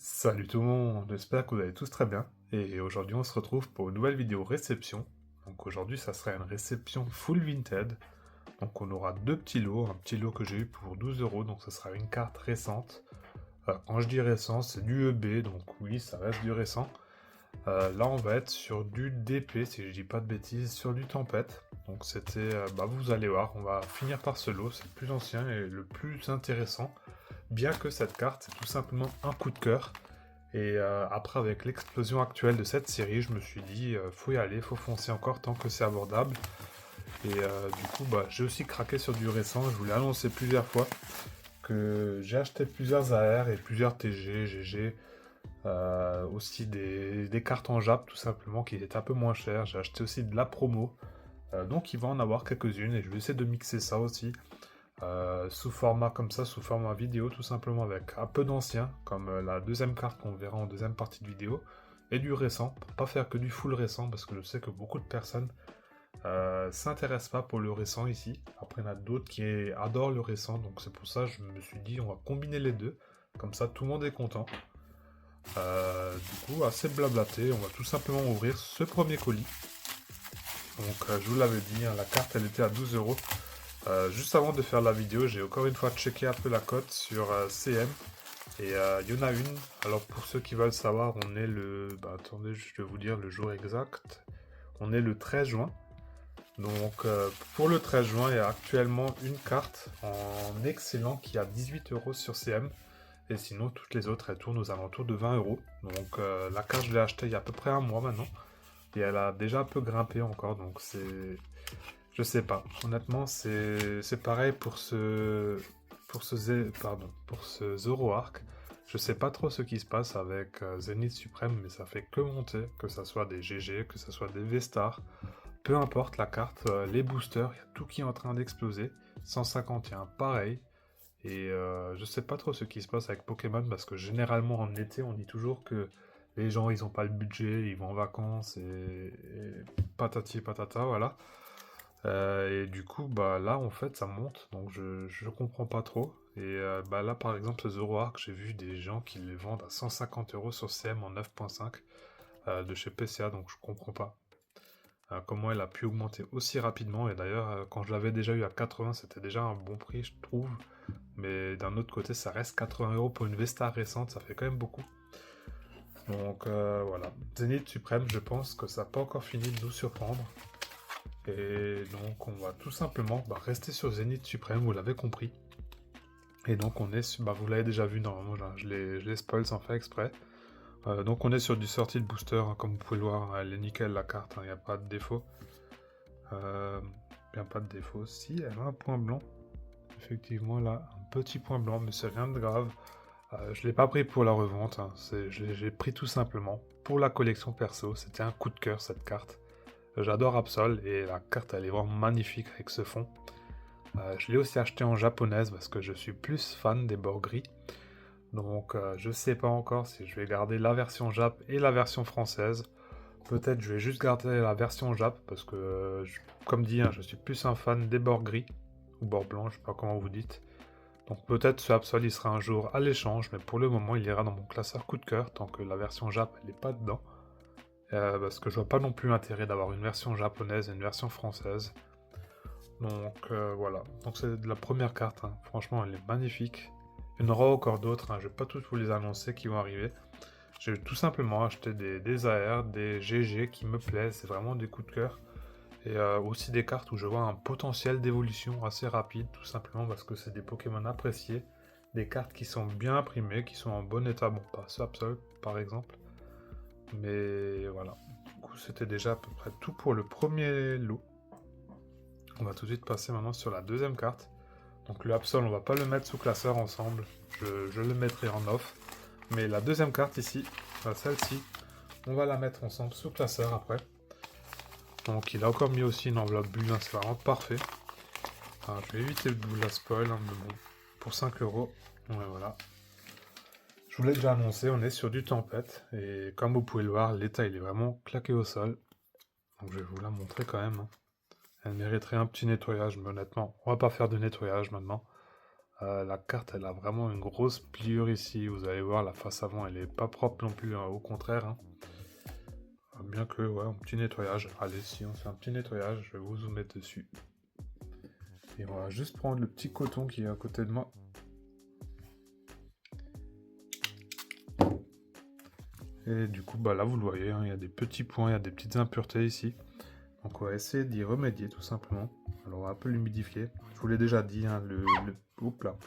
Salut tout le monde, j'espère que vous allez tous très bien. Et aujourd'hui on se retrouve pour une nouvelle vidéo réception. Donc aujourd'hui ça sera une réception full Vinted. Donc on aura deux petits lots, un petit lot que j'ai eu pour 12 euros, donc ce sera une carte récente. Quand je dis récent, c'est du EB, donc oui ça reste du récent. Là on va être sur du DP, si je dis pas de bêtises, sur du Tempête. Donc c'était, vous allez voir, on va finir par ce lot, c'est le plus ancien et le plus intéressant. Bien que cette carte, c'est tout simplement un coup de cœur. Et après, avec l'explosion actuelle de cette série, je me suis dit, faut y aller, faut foncer encore tant que c'est abordable. Et du coup, j'ai aussi craqué sur du récent. Je vous l'ai annoncé plusieurs fois que j'ai acheté plusieurs AR et plusieurs TG, GG, aussi des cartes en Jap tout simplement qui étaient un peu moins chères. J'ai acheté aussi de la promo. Donc il va en avoir quelques-unes et je vais essayer de mixer ça aussi. Sous format comme ça, sous format vidéo tout simplement avec un peu d'ancien, comme la deuxième carte qu'on verra en deuxième partie de vidéo, et du récent, pour pas faire que du full récent, parce que je sais que beaucoup de personnes s'intéressent pas pour le récent ici. Après il y en a d'autres qui adorent le récent, donc c'est pour ça que je me suis dit on va combiner les deux, comme ça tout le monde est content. Du coup, assez blablaté, on va tout simplement ouvrir ce premier colis. Donc je vous l'avais dit, hein, la carte elle était à 12 euros. Juste avant de faire la vidéo, j'ai encore une fois checké un peu la cote sur CM. Et il y en a une. Alors pour ceux qui veulent savoir, on est le... attendez, je vais vous dire le jour exact. On est le 13 juin. Donc pour le 13 juin, il y a actuellement une carte en excellent qui a 18 euros sur CM. Et sinon, toutes les autres, elles tournent aux alentours de 20 euros. Donc la carte, je l'ai achetée il y a à peu près un mois maintenant. Et elle a déjà un peu grimpé encore. Donc c'est... Je sais pas. Honnêtement, c'est pareil pour ce Zoroark. Je sais pas trop ce qui se passe avec Zenith Suprême, mais ça fait que monter, que ça soit des GG, que ça soit des V-Stars. Peu importe la carte, les boosters, il y a tout qui est en train d'exploser. 151, pareil. Et je sais pas trop ce qui se passe avec Pokémon parce que généralement en été, on dit toujours que les gens ils ont pas le budget, ils vont en vacances et patati patata, voilà. Et du coup, là, en fait, ça monte, donc je comprends pas trop. Et là, par exemple, ce Zoroark, j'ai vu des gens qui les vendent à 150 euros sur CM en 9.5 de chez PCA, donc je comprends pas comment elle a pu augmenter aussi rapidement. Et d'ailleurs, quand je l'avais déjà eu à 80, c'était déjà un bon prix, je trouve. Mais d'un autre côté, ça reste 80 euros pour une Vesta récente, ça fait quand même beaucoup. Donc voilà, Zenith Suprême, je pense que ça n'a pas encore fini de nous surprendre. Et donc on va tout simplement rester sur Zenith Suprême, vous l'avez compris. Et donc on est sur, vous l'avez déjà vu normalement, là, je les spoil sans faire exprès. Donc on est sur du sortie de booster, hein, comme vous pouvez le voir, hein, elle est nickel la carte, il n'y a pas de défaut. Bien pas de défaut, si elle a un point blanc. Effectivement là, un petit point blanc, mais c'est rien de grave. Je l'ai pas pris pour la revente, hein, j'ai pris tout simplement pour la collection perso, c'était un coup de cœur cette carte. J'adore Absol et la carte elle est vraiment magnifique avec ce fond. Je l'ai aussi acheté en japonaise parce que je suis plus fan des bords gris. Donc je sais pas encore si je vais garder la version Jap et la version française. Peut-être je vais juste garder la version Jap parce que, comme dit, hein, je suis plus un fan des bords gris ou bords blancs, je sais pas comment vous dites. Donc peut-être ce Absol il sera un jour à l'échange, mais pour le moment il ira dans mon classeur coup de cœur tant que la version Jap elle est pas dedans. Parce que je vois pas non plus l'intérêt d'avoir une version japonaise et une version française. Donc voilà, donc c'est de la première carte, hein. Franchement elle est magnifique. Il y en aura encore d'autres, hein. Je vais pas tous vous les annoncer qui vont arriver. J'ai tout simplement acheté des AR, des GG qui me plaisent, c'est vraiment des coups de cœur. Et aussi des cartes où je vois un potentiel d'évolution assez rapide, tout simplement parce que c'est des Pokémon appréciés. Des cartes qui sont bien imprimées, qui sont en bon état, bon pas ce Absol par exemple. Mais voilà, du coup c'était déjà à peu près tout pour le premier lot. On va tout de suite passer maintenant sur la deuxième carte. Donc le Absol, on va pas le mettre sous classeur ensemble, je le mettrai en off. Mais la deuxième carte ici, celle-ci, on va la mettre ensemble sous classeur après. Donc il a encore mis aussi une enveloppe bulle, hein, c'est vraiment parfait. Alors, je vais éviter de vous la spoil, hein, mais bon, pour 5 euros, ouais, voilà. Je vous l'ai déjà annoncé, on est sur du tempête, et comme vous pouvez le voir, l'état il est vraiment claqué au sol. Donc je vais vous la montrer quand même, hein. Elle mériterait un petit nettoyage, mais honnêtement, on va pas faire de nettoyage maintenant. La carte, elle a vraiment une grosse pliure ici. Vous allez voir, la face avant, elle est pas propre non plus, hein, au contraire, hein. Bien que, ouais, un petit nettoyage. Allez, si on fait un petit nettoyage, je vais vous mettre dessus. Et on va juste prendre le petit coton qui est à côté de moi. Et du coup, bah là, vous le voyez, hein, il y a des petits points, il y a des petites impuretés ici. Donc on va essayer d'y remédier tout simplement. Alors on va un peu l'humidifier. Je vous l'ai déjà dit, hein, oups là.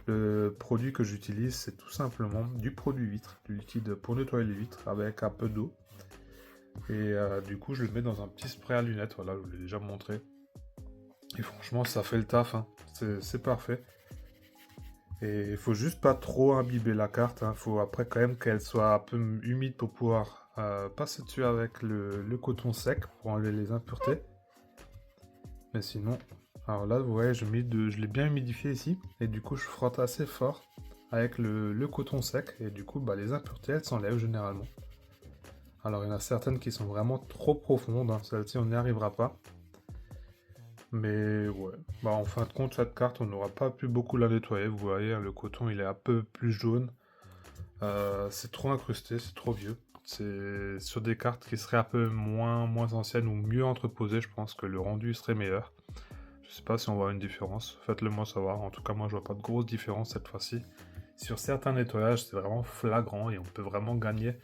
Le produit que j'utilise, c'est tout simplement du produit vitre, du liquide pour nettoyer les vitres avec un peu d'eau. Et du coup, je le mets dans un petit spray à lunettes. Voilà, je vous l'ai déjà montré. Et franchement, ça fait le taf, hein. C'est parfait. Et il faut juste pas trop imbiber la carte. Il faut après quand même qu'elle soit un peu humide pour pouvoir passer dessus avec le coton sec pour enlever les impuretés. Mais sinon, alors là, vous voyez, je l'ai bien humidifié ici. Et du coup, je frotte assez fort avec le coton sec. Et du coup, bah, les impuretés, elles s'enlèvent généralement. Alors, il y en a certaines qui sont vraiment trop profondes, hein. Celle-ci, on n'y arrivera pas. Mais ouais, bah, en fin de compte, cette carte, on n'aura pas pu beaucoup la nettoyer. Vous voyez, le coton, il est un peu plus jaune. C'est trop incrusté, c'est trop vieux. C'est sur des cartes qui seraient un peu moins anciennes ou mieux entreposées, je pense que le rendu serait meilleur. Je sais pas si on voit une différence, faites-le moi savoir. En tout cas, moi, je vois pas de grosse différence cette fois-ci. Sur certains nettoyages, c'est vraiment flagrant et on peut vraiment gagner.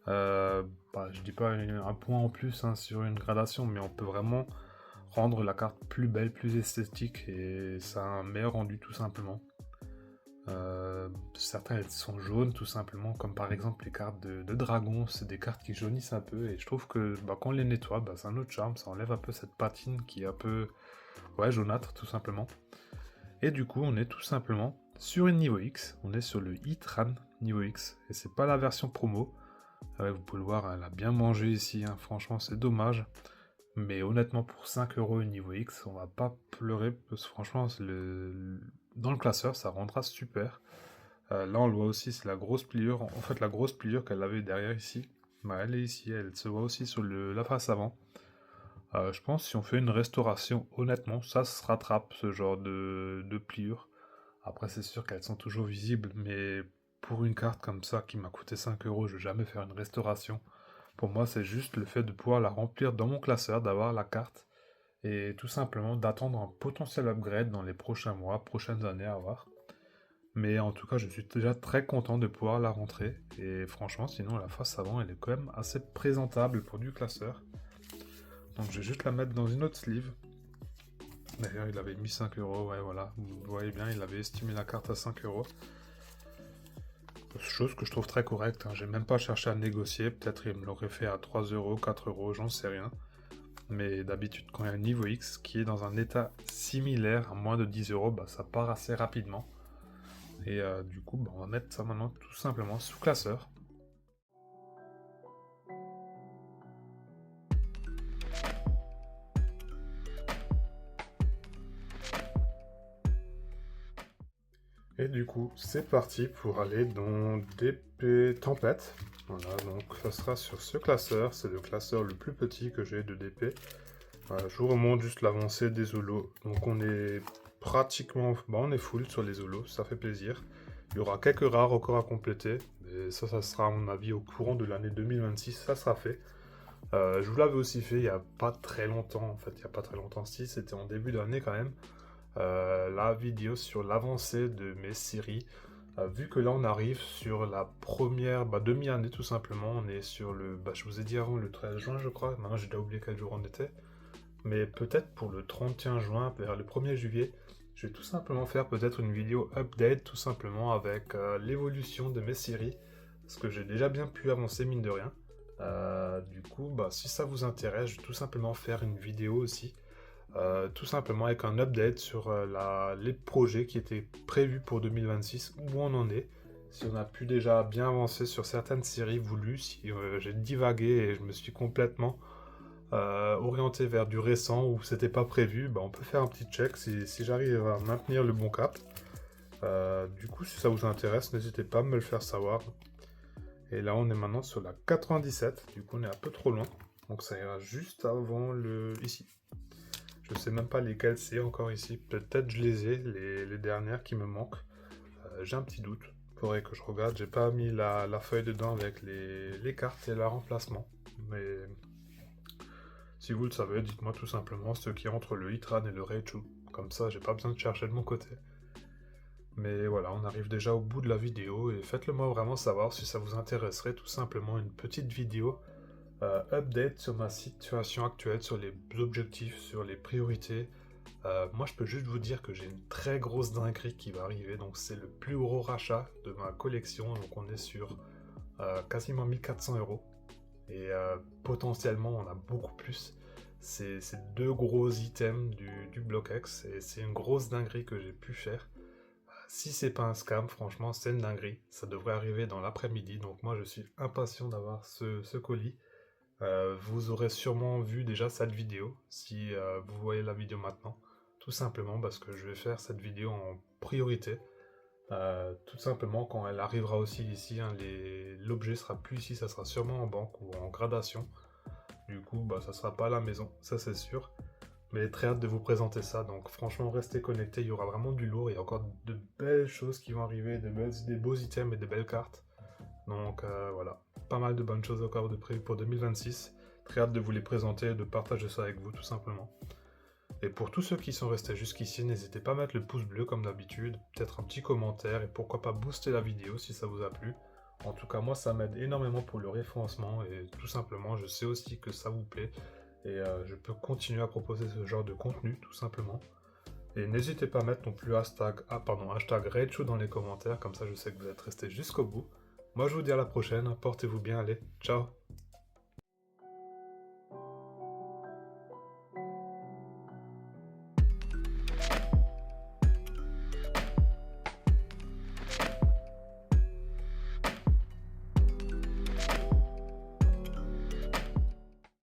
Je dis pas un point en plus, hein, sur une gradation, mais on peut vraiment rendre la carte plus belle, plus esthétique et ça a un meilleur rendu tout simplement. Certains elles sont jaunes tout simplement, comme par exemple les cartes de dragon, c'est des cartes qui jaunissent un peu et je trouve que quand on les nettoie, c'est un autre charme, ça enlève un peu cette patine qui est un peu jaunâtre tout simplement. Et du coup on est tout simplement sur une niveau X, on est sur le Hitran niveau X et c'est pas la version promo. Vous pouvez le voir, elle a bien mangé ici, hein. Franchement c'est dommage. Mais honnêtement, pour 5 € niveau X, on va pas pleurer, parce que franchement, dans le classeur, ça rendra super. Là, on le voit aussi, c'est la grosse pliure. En fait, la grosse pliure qu'elle avait derrière ici, elle est ici, elle se voit aussi sur la face avant. Je pense que si on fait une restauration, honnêtement, ça se rattrape, ce genre de pliure. Après, c'est sûr qu'elles sont toujours visibles, mais pour une carte comme ça, qui m'a coûté 5 €, je vais jamais faire une restauration. Pour moi, c'est juste le fait de pouvoir la remplir dans mon classeur, d'avoir la carte, et tout simplement d'attendre un potentiel upgrade dans les prochains mois, prochaines années à voir. Mais en tout cas, je suis déjà très content de pouvoir la rentrer, et franchement, sinon la face avant, elle est quand même assez présentable pour du classeur. Donc je vais juste la mettre dans une autre sleeve. D'ailleurs, il avait mis 5 €, ouais voilà, vous voyez bien, il avait estimé la carte à 5 €. Chose que je trouve très correcte, hein. J'ai même pas cherché à négocier, peut-être il me l'aurait fait à 3 €, 4 €, j'en sais rien. Mais d'habitude, quand il y a un niveau X qui est dans un état similaire à moins de 10 €, ça part assez rapidement. Et du coup, on va mettre ça maintenant tout simplement sous classeur. Et du coup, c'est parti pour aller dans DP Tempête. Voilà, donc ça sera sur ce classeur. C'est le classeur le plus petit que j'ai de DP. Voilà, je vous remonte juste l'avancée des holos. Donc on est pratiquement... on est full sur les holos, ça fait plaisir. Il y aura quelques rares encore à compléter. Et ça sera à mon avis au courant de l'année 2026, ça sera fait. Je vous l'avais aussi fait il n'y a pas très longtemps. En fait, il n'y a pas très longtemps, si, c'était en début d'année quand même. La vidéo sur l'avancée de mes séries. Vu que là on arrive sur la première demi-année tout simplement, on est sur le, je vous ai dit avant le 13 juin je crois, maintenant j'ai déjà oublié quel jour on était, mais peut-être pour le 31 juin, vers le 1er juillet, je vais tout simplement faire peut-être une vidéo update tout simplement avec l'évolution de mes séries, parce que j'ai déjà bien pu avancer mine de rien. Du coup, si ça vous intéresse, je vais tout simplement faire une vidéo aussi. Tout simplement avec un update sur les projets qui étaient prévus pour 2026, où on en est, si on a pu déjà bien avancer sur certaines séries voulues, si j'ai divagué et je me suis complètement orienté vers du récent où c'était pas prévu, on peut faire un petit check si j'arrive à maintenir le bon cap. Du coup, si ça vous intéresse, n'hésitez pas à me le faire savoir. Et là, on est maintenant sur la 97, du coup on est un peu trop loin, donc ça ira juste avant ici. Je sais même pas lesquelles c'est encore ici. Peut-être je les ai, les dernières qui me manquent. J'ai un petit doute. Faudrait que je regarde. J'ai pas mis la feuille dedans avec les cartes et leur remplacement. Mais si vous le savez, dites-moi tout simplement ce qui est entre le Hitran et le Raichu. Comme ça, j'ai pas besoin de chercher de mon côté. Mais voilà, on arrive déjà au bout de la vidéo et faites-le moi vraiment savoir si ça vous intéresserait tout simplement une petite vidéo update sur ma situation actuelle, sur les objectifs, sur les priorités. Moi je peux juste vous dire que j'ai une très grosse dinguerie qui va arriver, donc c'est le plus gros rachat de ma collection, donc on est sur quasiment 1400 € et potentiellement on a beaucoup plus. C'est deux gros items du bloc X et c'est une grosse dinguerie que j'ai pu faire. Si c'est pas un scam, franchement, c'est une dinguerie. Ça devrait arriver dans l'après-midi, donc moi je suis impatient d'avoir ce colis. Vous aurez sûrement vu déjà cette vidéo, si vous voyez la vidéo maintenant. Tout simplement parce que je vais faire cette vidéo en priorité. Tout simplement quand elle arrivera aussi ici, hein, l'objet sera plus ici, ça sera sûrement en banque ou en gradation. Du coup, bah, ça sera pas à la maison, ça c'est sûr. Mais très hâte de vous présenter ça, donc franchement restez connectés, il y aura vraiment du lourd, il y a encore de belles choses qui vont arriver, des beaux items et des belles cartes. Donc voilà, pas mal de bonnes choses encore de prévues pour 2026. Très hâte de vous les présenter et de partager ça avec vous tout simplement. Et pour tous ceux qui sont restés jusqu'ici, n'hésitez pas à mettre le pouce bleu comme d'habitude, peut-être un petit commentaire et pourquoi pas booster la vidéo si ça vous a plu. En tout cas moi ça m'aide énormément pour le référencement et tout simplement je sais aussi que ça vous plaît et je peux continuer à proposer ce genre de contenu tout simplement. Et n'hésitez pas à mettre non plus hashtag Raichu dans les commentaires, comme ça je sais que vous êtes restés jusqu'au bout. Moi je vous dis à la prochaine, portez-vous bien, allez, ciao!